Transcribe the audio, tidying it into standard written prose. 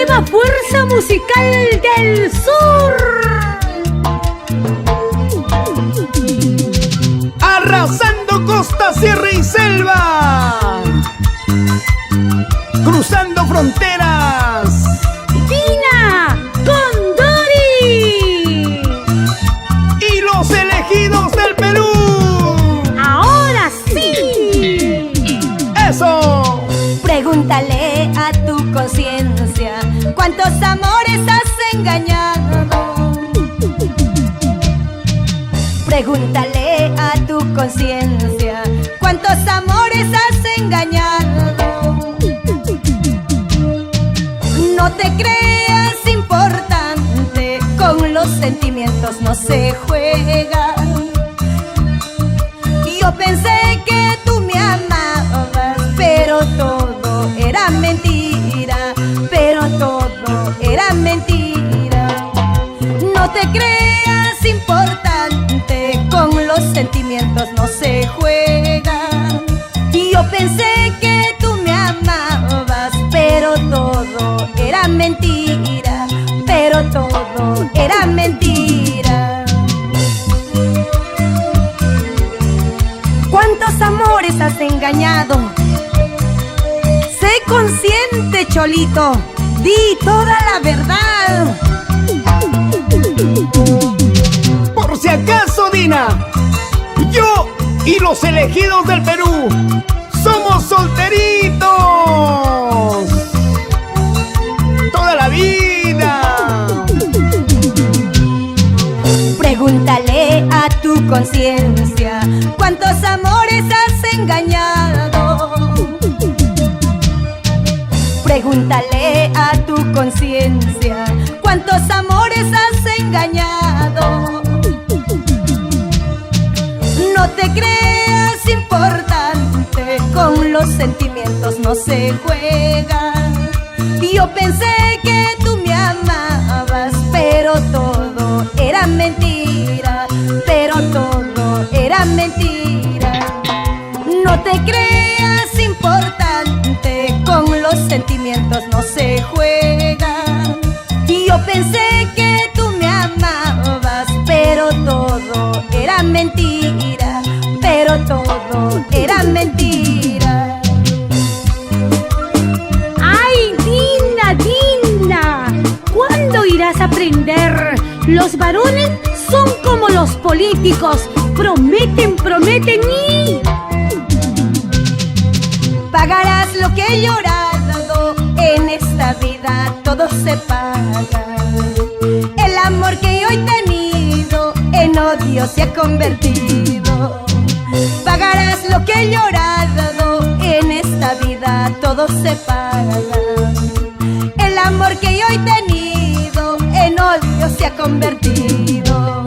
nueva fuerza musical del sur. Arrasando costa, sierra y selva, cruzando fronteras. Dina con Dori Y los elegidos del Perú. ahora sí. ¡Eso! Pregúntale a tu conciencia cuántos amores has engañado. Pregúntale a tu conciencia cuántos amores has engañado. No te creas importante, con los sentimientos no se juega. Yo pensé que tú me amabas, pero todo era mentira, pero todo era mentira. No te creas importante, con los sentimientos no se juega. Yo pensé que tú me amabas, pero todo era mentira, pero todo era mentira. ¿Cuántos amores has engañado? Sé consciente, cholito, di toda la verdad. Por si acaso, Dina, yo y los elegidos del Perú somos solteritos toda la vida. Pregúntale a tu conciencia cuántos amores has engañado. Pregúntale a tu conciencia cuántos amores has engañado. No te creas importante, con los sentimientos no se juega. Yo pensé que tú me amabas, pero todo era mentira, pero todo era mentira. No te creas importante, con los sentimientos no se juega. Yo pensé que tú me amabas, pero todo era mentira, pero todo era mentira. ¡Ay, Dina! ¿Cuándo irás a aprender? Los varones son como los políticos, prometen y... Pagarás lo que he llorado, en esta vida todo se paga. El amor que hoy he tenido en odio se ha convertido. Pagarás lo que he llorado, en esta vida todo se paga. El amor que hoy he tenido en odio se ha convertido.